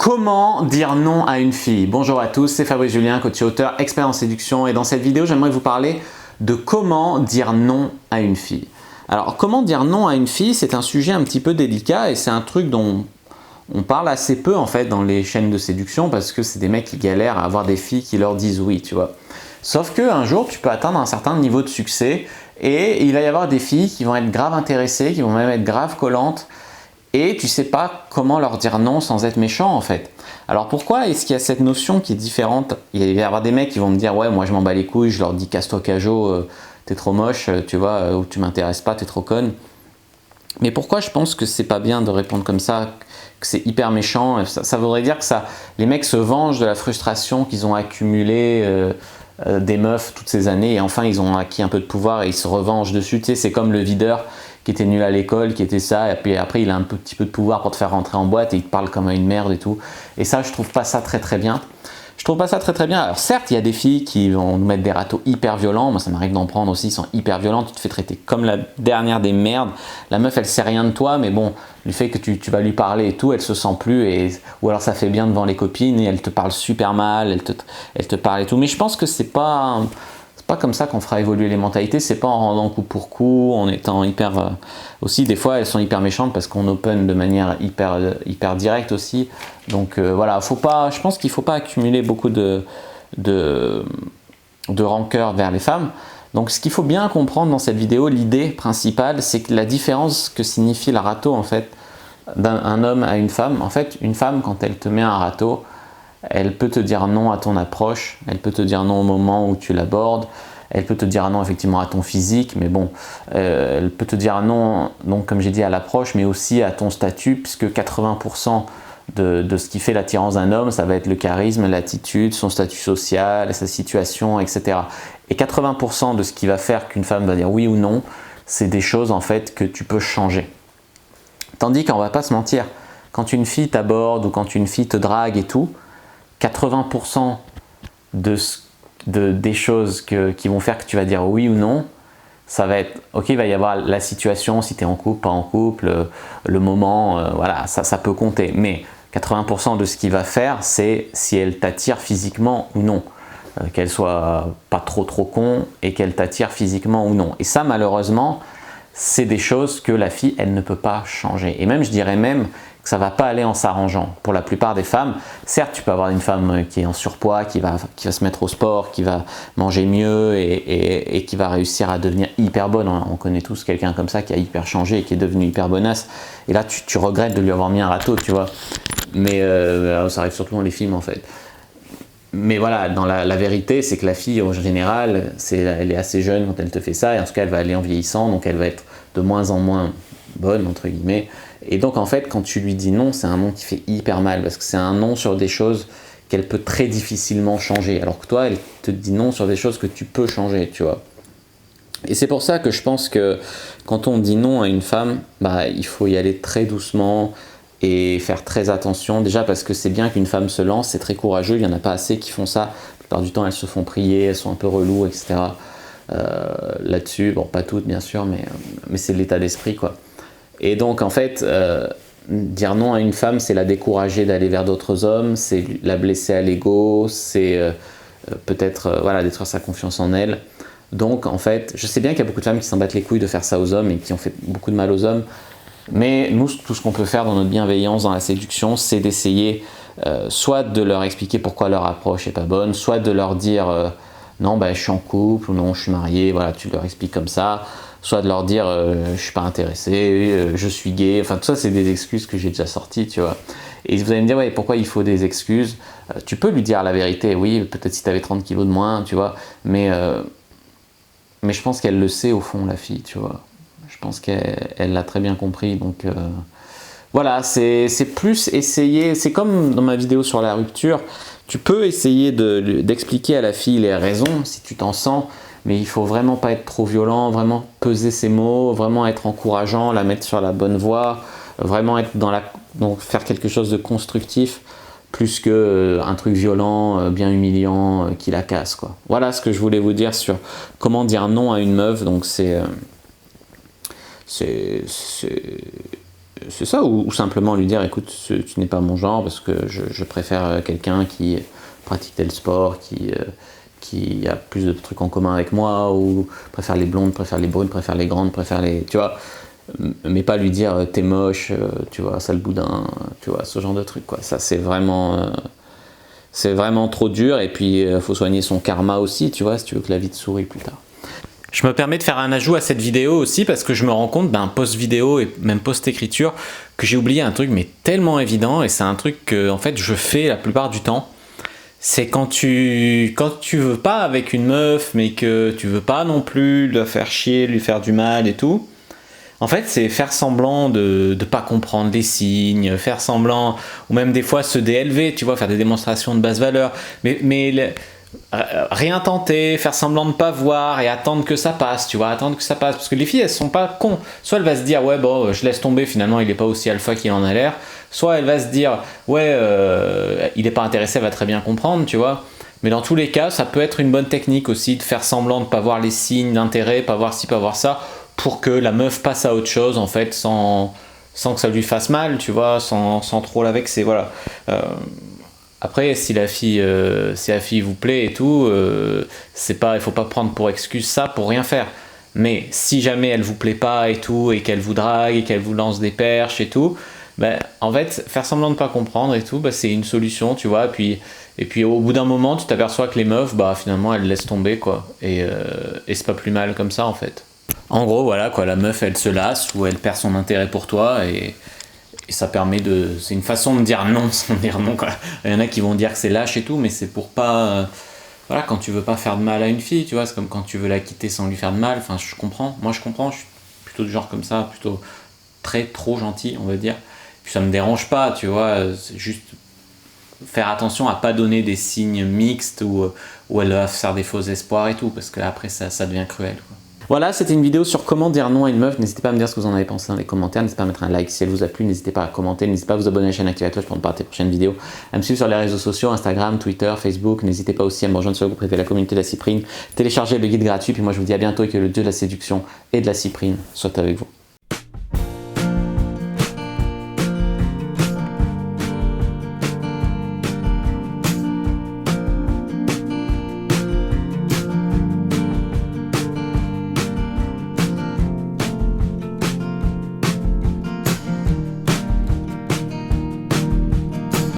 Comment dire non à une fille? Bonjour à tous, c'est Fabrice Julien, coach et auteur, expert en séduction, et dans cette vidéo, j'aimerais vous parler de comment dire non à une fille. Alors, comment dire non à une fille, c'est un sujet un petit peu délicat et c'est un truc dont on parle assez peu en fait dans les chaînes de séduction parce que c'est des mecs qui galèrent à avoir des filles qui leur disent oui, tu vois. Sauf qu'un jour, tu peux atteindre un certain niveau de succès et il va y avoir des filles qui vont être grave intéressées, qui vont même être grave collantes, et tu sais pas comment leur dire non sans être méchant en fait. Alors pourquoi est-ce qu'il y a cette notion qui est différente? Il va y avoir des mecs qui vont me dire ouais, moi je m'en bats les couilles, je leur dis casse-toi Cajo, t'es trop moche, tu vois, ou tu m'intéresses pas, t'es trop conne. Mais pourquoi je pense que c'est pas bien de répondre comme ça, que c'est hyper méchant? Ça voudrait dire que les mecs se vengent de la frustration qu'ils ont accumulée des meufs toutes ces années et enfin ils ont acquis un peu de pouvoir et ils se revengent dessus. Tu sais, c'est comme le videur qui était nul à l'école, qui était ça, et puis après il a un petit peu de pouvoir pour te faire rentrer en boîte et il te parle comme à une merde et tout. Et ça, je trouve pas ça très bien. Je trouve pas ça très bien. Alors certes, il y a des filles qui vont nous mettre des râteaux hyper violents. Moi, ça m'arrive d'en prendre aussi, ils sont hyper violents. Tu te fais traiter comme la dernière des merdes. La meuf, elle sait rien de toi, mais bon, du fait que tu vas lui parler et tout, elle se sent plus. Ou alors ça fait bien devant les copines et elle te parle super mal, elle te parle et tout. Mais je pense que c'est pas comme ça qu'on fera évoluer les mentalités, c'est pas en rendant coup pour coup, en étant hyper... aussi, des fois, elles sont hyper méchantes parce qu'on open de manière hyper directe aussi. Donc voilà, je pense qu'il ne faut pas accumuler beaucoup de rancœur vers les femmes. Donc ce qu'il faut bien comprendre dans cette vidéo, l'idée principale, c'est que la différence que signifie la râteau, en fait, d'un homme à une femme. En fait, une femme, quand elle te met un râteau, elle peut te dire non à ton approche, elle peut te dire non au moment où tu l'abordes, elle peut te dire non effectivement à ton physique, mais bon, elle peut te dire non, donc comme j'ai dit, à l'approche, mais aussi à ton statut, puisque 80% de ce qui fait l'attirance d'un homme, ça va être le charisme, l'attitude, son statut social, sa situation, etc. Et 80% de ce qui va faire qu'une femme va dire oui ou non, c'est des choses en fait que tu peux changer. Tandis qu'on va pas se mentir, quand une fille t'aborde ou quand une fille te drague et tout, 80% des choses qui vont faire que tu vas dire oui ou non, ça va être, ok, il va y avoir la situation, si tu es en couple, pas en couple, le moment, voilà, ça peut compter. Mais 80% de ce qu'il va faire, c'est si elle t'attire physiquement ou non. Qu'elle soit pas trop con et qu'elle t'attire physiquement ou non. Et ça, malheureusement, c'est des choses que la fille, elle ne peut pas changer. Et même, je dirais même que ça ne va pas aller en s'arrangeant. Pour la plupart des femmes, certes, tu peux avoir une femme qui est en surpoids, qui va se mettre au sport, qui va manger mieux et qui va réussir à devenir hyper bonne. On connaît tous quelqu'un comme ça qui a hyper changé et qui est devenu hyper bonasse. Et là, tu regrettes de lui avoir mis un râteau, tu vois. Mais ça arrive surtout dans les films, en fait. Mais voilà, dans la vérité, c'est que la fille, en général, elle est assez jeune quand elle te fait ça, et en tout cas, elle va aller en vieillissant, donc elle va être de moins en moins bonne, entre guillemets. Et donc, en fait, quand tu lui dis non, c'est un non qui fait hyper mal, parce que c'est un non sur des choses qu'elle peut très difficilement changer, alors que toi, elle te dit non sur des choses que tu peux changer, tu vois. Et c'est pour ça que je pense que quand on dit non à une femme, bah, il faut y aller très doucement, et faire très attention, déjà parce que c'est bien qu'une femme se lance, c'est très courageux, il n'y en a pas assez qui font ça, la plupart du temps elles se font prier, elles sont un peu reloues, etc. Là-dessus, bon pas toutes bien sûr, mais c'est l'état d'esprit quoi. Et donc en fait, dire non à une femme, c'est la décourager d'aller vers d'autres hommes, c'est la blesser à l'ego, c'est peut-être voilà, détruire sa confiance en elle. Donc en fait, je sais bien qu'il y a beaucoup de femmes qui s'en battent les couilles de faire ça aux hommes et qui ont fait beaucoup de mal aux hommes. Mais nous, tout ce qu'on peut faire dans notre bienveillance, dans la séduction, c'est d'essayer soit de leur expliquer pourquoi leur approche n'est pas bonne, soit de leur dire non, ben, je suis en couple, ou non, je suis marié, voilà, tu leur expliques comme ça, soit de leur dire je ne suis pas intéressé, je suis gay, enfin tout ça c'est des excuses que j'ai déjà sorties, tu vois. Et vous allez me dire, ouais, pourquoi il faut des excuses? Tu peux lui dire la vérité, oui, peut-être si tu avais 30 kilos de moins, tu vois, mais je pense qu'elle le sait au fond, la fille, tu vois. Je pense qu'elle l'a très bien compris, donc voilà, c'est plus essayer, c'est comme dans ma vidéo sur la rupture, tu peux essayer d'expliquer à la fille les raisons si tu t'en sens, mais il faut vraiment pas être trop violent, vraiment peser ses mots, vraiment être encourageant, la mettre sur la bonne voie, vraiment être donc faire quelque chose de constructif, plus que un truc violent, bien humiliant, qui la casse, quoi. Voilà ce que je voulais vous dire sur comment dire non à une meuf, donc c'est ça, ou simplement lui dire écoute, tu n'es pas mon genre parce que je préfère quelqu'un qui pratique tel sport, qui a plus de trucs en commun avec moi, ou préfère les blondes, préfère les brunes, préfère les grandes, préfère les... Tu vois, mais pas lui dire t'es moche, tu vois, sale boudin, tu vois, ce genre de truc, quoi. Ça, c'est vraiment trop dur, et puis il faut soigner son karma aussi, tu vois, si tu veux que la vie te sourie plus tard. Je me permets de faire un ajout à cette vidéo aussi parce que je me rends compte, post-vidéo et même post-écriture, que j'ai oublié un truc mais tellement évident, et c'est un truc que en fait je fais la plupart du temps. C'est quand tu veux pas avec une meuf mais que tu veux pas non plus la faire chier, lui faire du mal et tout. En fait, c'est faire semblant de pas comprendre les signes, faire semblant, ou même des fois se déélever, tu vois, faire des démonstrations de basse valeur. Mais rien tenter, faire semblant de pas voir et attendre que ça passe, tu vois, attendre que ça passe. Parce que les filles, elles sont pas cons. Soit elle va se dire, ouais, bon, je laisse tomber, finalement, il est pas aussi alpha qu'il en a l'air. Soit elle va se dire, ouais, il est pas intéressé, elle va très bien comprendre, tu vois. Mais dans tous les cas, ça peut être une bonne technique aussi de faire semblant de pas voir les signes d'intérêt, pas voir ci, pas voir ça, pour que la meuf passe à autre chose, en fait, sans que ça lui fasse mal, tu vois, sans trop la vexer, voilà. Après, si la fille vous plaît et tout, il faut pas prendre pour excuse ça pour rien faire. Mais si jamais elle vous plaît pas et tout, et qu'elle vous drague, et qu'elle vous lance des perches et tout, en fait, faire semblant de pas comprendre et tout, c'est une solution, tu vois. Et puis au bout d'un moment, tu t'aperçois que les meufs, finalement, elles laissent tomber, quoi. Et c'est pas plus mal comme ça, en fait. En gros, voilà, quoi, la meuf, elle se lasse ou elle perd son intérêt pour toi, et ça permet c'est une façon de dire non sans dire non, quoi. Il y en a qui vont dire que c'est lâche et tout, mais c'est pour pas, voilà, quand tu veux pas faire de mal à une fille, tu vois, c'est comme quand tu veux la quitter sans lui faire de mal. Enfin, je comprends, je suis plutôt du genre comme ça, plutôt trop gentil, on va dire. Puis ça me dérange pas, tu vois, c'est juste faire attention à pas donner des signes mixtes où elle va faire des faux espoirs et tout, parce que après ça devient cruel, quoi. Voilà, c'était une vidéo sur comment dire non à une meuf. N'hésitez pas à me dire ce que vous en avez pensé dans les commentaires. N'hésitez pas à mettre un like si elle vous a plu. N'hésitez pas à commenter. N'hésitez pas à vous abonner à la chaîne, activer la cloche pour ne pas rater les prochaines vidéos. À me suivre sur les réseaux sociaux, Instagram, Twitter, Facebook. N'hésitez pas aussi à me rejoindre sur le groupe privé de la communauté de la cyprine. Téléchargez le guide gratuit. Puis moi, je vous dis à bientôt et que le dieu de la séduction et de la cyprine soit avec vous.